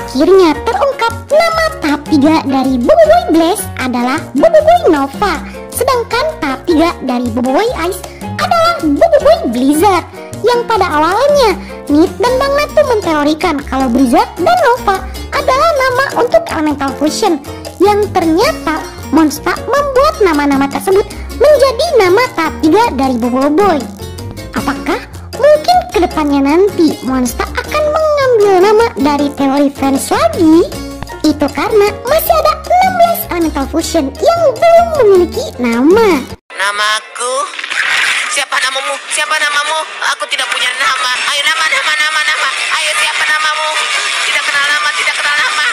akhirnya terungkap nama tahap 3 dari Boboiboy Blaze adalah Boboiboy Nova. Sedangkan tahap 3 dari Boboiboy Ice adalah Boboiboy Blizzard. Yang pada awalnya Nit dan Bang Nat tuh menteorikan kalau Blizzard dan Nova adalah nama untuk Elemental Fusion, yang ternyata Monsta membuat nama-nama tersebut menjadi nama tahap 3 dari Boboiboy. Apakah mungkin kedepannya nanti Monsta akan mengambil nama dari teori fans lagi? Itu karena masih ada 16 Elemental Fusion yang belum memiliki nama. Namaku? Siapa namamu? Siapa namamu? Aku tidak punya nama. Ayo nama. Ayo siapa namamu? Tidak kenal nama, tidak kenal nama.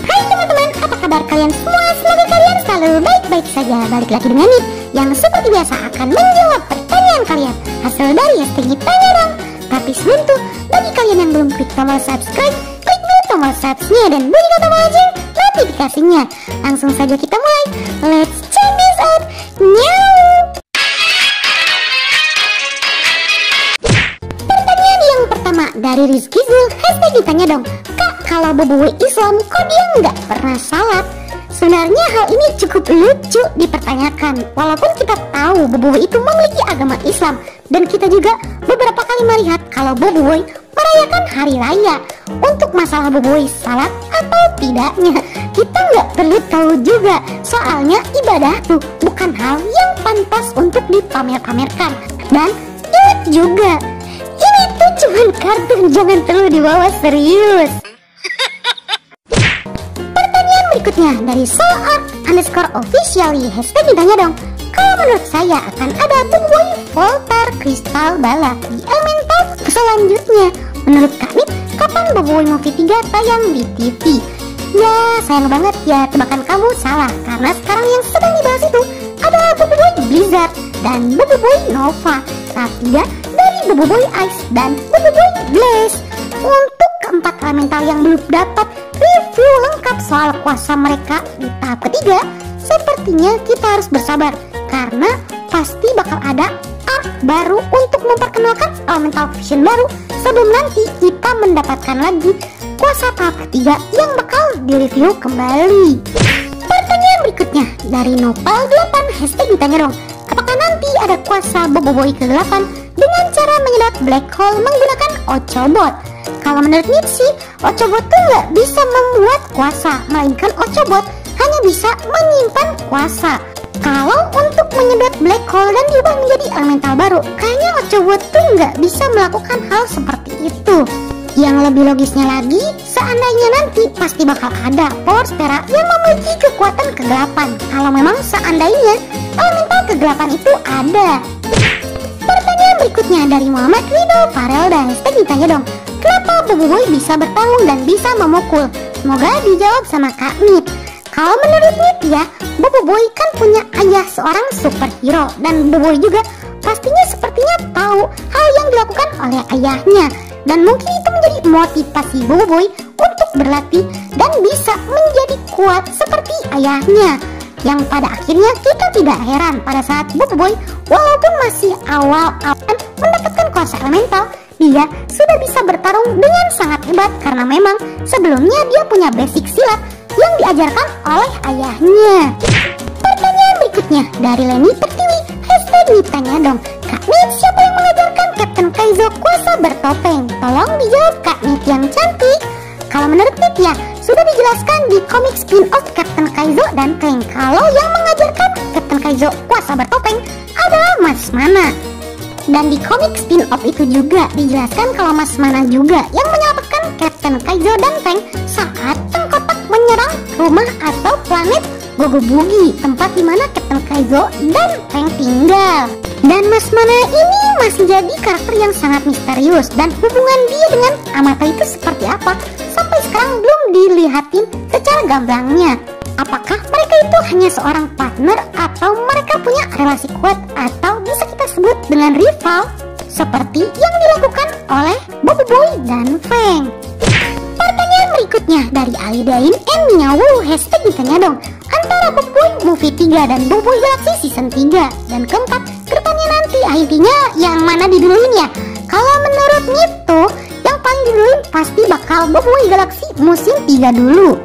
Hai teman-teman, apa kabar kalian semua? Semoga kalian selalu baik-baik saja. Balik lagi dengan Nit yang seperti biasa akan menjawab pertanyaan kalian hasil dari hashtag Tanya Dong. Tapi sebelum itu, bagi kalian yang belum klik tombol subscribe, klik dulu tombol subscribe-nya dan bunyikan tombol lonceng notifikasinya. Langsung saja kita mulai. Let's check this out. Pertanyaan yang pertama dari Rizky Zul, hashtag Ditanya Dong. Kak, kalau Boboiboy Islam kok dia nggak pernah salat? Sebenarnya hal ini cukup lucu dipertanyakan. Walaupun kita tahu Boboiboy itu memiliki agama Islam, dan kita juga beberapa kali melihat kalau Boboiboy merayakan hari raya. Untuk masalah Boboiboy salat atau tidaknya, kita nggak perlu tahu juga. Soalnya ibadah tuh bukan hal yang pantas untuk dipamer-pamerkan. Dan ingat juga, ini tuh cuman kartun, jangan terlalu dibawa serius. Berikutnya dari soulart_officially, hashtag Ditanya Dong. Kalau menurut saya akan ada Boboiboy Voltar Kristal Bala di Elemental selanjutnya. Menurut Kak Nit, kapan Boboiboy Movie 3 tayang di TV? Ya sayang banget ya, tebakan kamu salah, karena sekarang yang sedang dibahas itu adalah Boboiboy Blizzard dan Boboiboy Nova, tahap 3 dari Boboiboy Ice dan Boboiboy Blaze. Untuk keempat elemental yang belum dapat review lengkap soal kuasa mereka di tahap ketiga, sepertinya kita harus bersabar karena pasti bakal ada arc baru untuk memperkenalkan elemental fusion baru sebelum nanti kita mendapatkan lagi kuasa tahap ketiga yang bakal direview kembali. Pertanyaan berikutnya dari Nopal 8, hashtag Ditanya Dong. Apakah nanti ada kuasa Boboiboy ke-8 dengan cara menyedot black hole menggunakan Ochobot? Kalau menurut Nit sih, Ochobot tuh nggak bisa membuat kuasa, melainkan Ochobot hanya bisa menyimpan kuasa. Kalau untuk menyedot black hole dan diubah menjadi elemental baru, kayaknya Ochobot tuh nggak bisa melakukan hal seperti itu. Yang lebih logisnya lagi, seandainya nanti pasti bakal ada Power Spera yang memiliki kekuatan kegelapan. Kalau memang seandainya elemental kegelapan itu ada. Pertanyaan berikutnya dari Muhammad Rido Farel dan hashtag Ditanya Dong. Kenapa Boboiboy bisa bertarung dan bisa memukul? Semoga dijawab sama Kak Nit. Kalau menurut Nit ya, Boboiboy kan punya ayah seorang superhero, dan Boboiboy juga pastinya sepertinya tahu hal yang dilakukan oleh ayahnya, dan mungkin itu menjadi motivasi Boboiboy untuk berlatih dan bisa menjadi kuat seperti ayahnya. Yang pada akhirnya kita tidak heran pada saat Boboiboy walaupun masih awal-awal mendapatkan kuasa elemental, dia sudah bisa bertarung dengan sangat hebat karena memang sebelumnya dia punya basic silat yang diajarkan oleh ayahnya. Pertanyaan berikutnya dari Leni Pertiwi, hashtag Ditanya Dong. Kak Nit, siapa yang mengajarkan Captain Kaizo kuasa bertopeng? Tolong dijawab Kak Nit yang cantik. Kalau menurut Nit ya, sudah dijelaskan di komik spin-off Captain Kaizo dan Tank. Kalau yang mengajarkan Captain Kaizo kuasa bertopeng adalah Mas Mana. Dan di komik spin-off itu juga dijelaskan kalau Mas Mana juga yang menyelamatkan Captain Kaizo dan Tank saat Tengkotak menyerang rumah atau planet Gogobugi, tempat dimana Captain Kaizo dan Tank tinggal. Dan Mas Mana ini masih jadi karakter yang sangat misterius, dan hubungan dia dengan Amata itu seperti apa sampai sekarang belum dilihatin secara gamblangnya. Apakah mereka itu hanya seorang partner atau mereka punya relasi kuat atau bisa kita sebut dengan rival seperti yang dilakukan oleh Boboiboy dan Feng? Pertanyaan berikutnya dari Alidain and Nyawu, hashtag Ditanya Dong. Antara Boboiboy Movie 3 dan Boboiboy Galaxy Season 3 dan keempat, kedepannya nanti intinya yang mana diduluin ya? Kalau menurut Nit tuh yang paling pasti bakal Boboiboy Galaxy musim 3 dulu.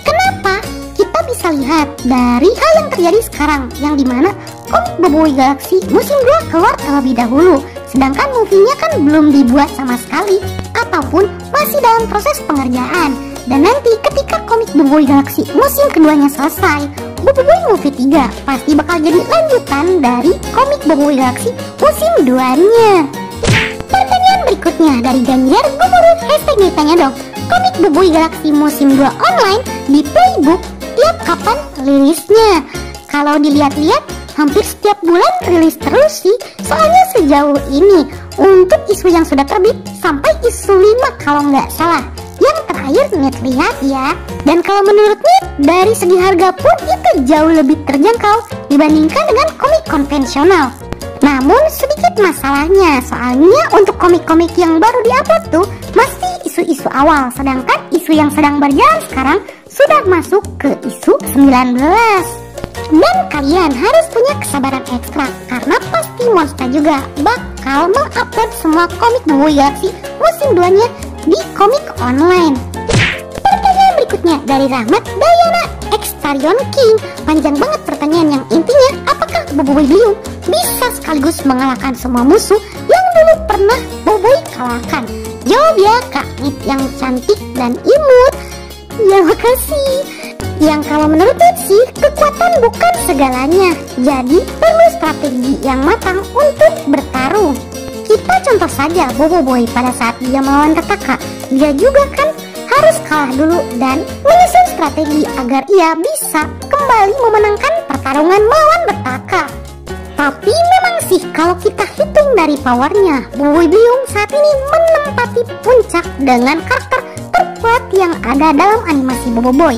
Kenapa? Kita bisa lihat dari hal yang terjadi sekarang, yang dimana komik Boboiboy Galaxy musim 2 keluar terlebih dahulu, sedangkan movie-nya kan belum dibuat sama sekali, ataupun masih dalam proses pengerjaan. Dan nanti ketika komik Boboiboy Galaxy musim keduanya selesai, Boboiboy Movie 3 pasti bakal jadi lanjutan dari komik Boboiboy Galaxy musim 2-nya. Pertanyaan berikutnya dari Ganjar Gumurut, hashtag ditanya dong, komik Boboiboy Galaxy musim 2 online di Playbook tiap kapan rilisnya? Kalau dilihat-lihat hampir setiap bulan rilis terus sih, soalnya sejauh ini untuk isu yang sudah terbit sampai isu 5 kalau nggak salah. Yang terakhir Nit lihat ya. Dan kalau menurut Nit, dari segi harga pun itu jauh lebih terjangkau dibandingkan dengan komik konvensional. Namun sedikit masalahnya, soalnya untuk komik-komik yang baru diupload tuh masih isu-isu awal, sedangkan isu yang sedang berjalan sekarang sudah masuk ke isu 19. Dan kalian harus punya kesabaran ekstra, karena pasti Monster juga bakal mengupload semua komik Boboiboy Galaxy musim 2-nya di komik online. Pertanyaan berikutnya dari Rahmat Dayana Extarion King. Panjang banget pertanyaan yang intinya, apakah Boboiboy Bliung bisa sekaligus mengalahkan semua musuh yang dulu pernah Boboiboy kalahkan? Jawab ya Kak Nit yang cantik dan imut. Ya makasih. Yang kalau menurut Nit sih, kekuatan bukan segalanya, jadi perlu strategi yang matang untuk bertarung. Kita contoh saja Boboiboy pada saat dia melawan Retaka, dia juga kan harus kalah dulu dan menyusun strategi agar ia bisa kembali memenangkan pertarungan melawan Retaka. Tapi memang sih kalau kita hitung dari powernya, Boboiboy Bliung saat ini menempati puncak dengan karakter terkuat yang ada dalam animasi Boboiboy.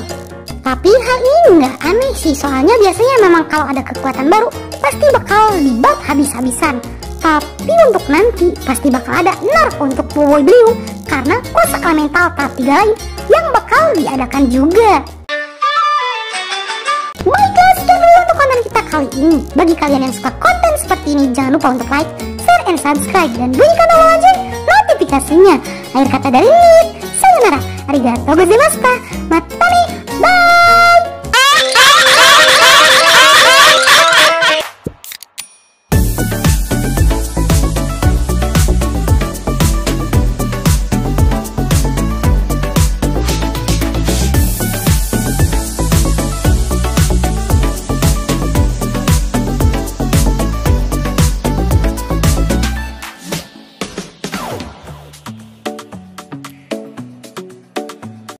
Tapi hal ini nggak aneh sih, soalnya biasanya memang kalau ada kekuatan baru pasti bakal dibuff habis-habisan. Tapi untuk nanti pasti bakal ada nerf untuk Boboiboy Bliung karena kuasa elemental tahap 3 lain yang bakal diadakan juga. Baiklah, sekian dulu untuk konten kita kali ini. Bagi kalian yang suka konten seperti ini, jangan lupa untuk like, share, and subscribe, dan bunyikan lonceng notifikasinya. Akhir kata dari Nit, sayonara, arigatou gozaimasu, matane.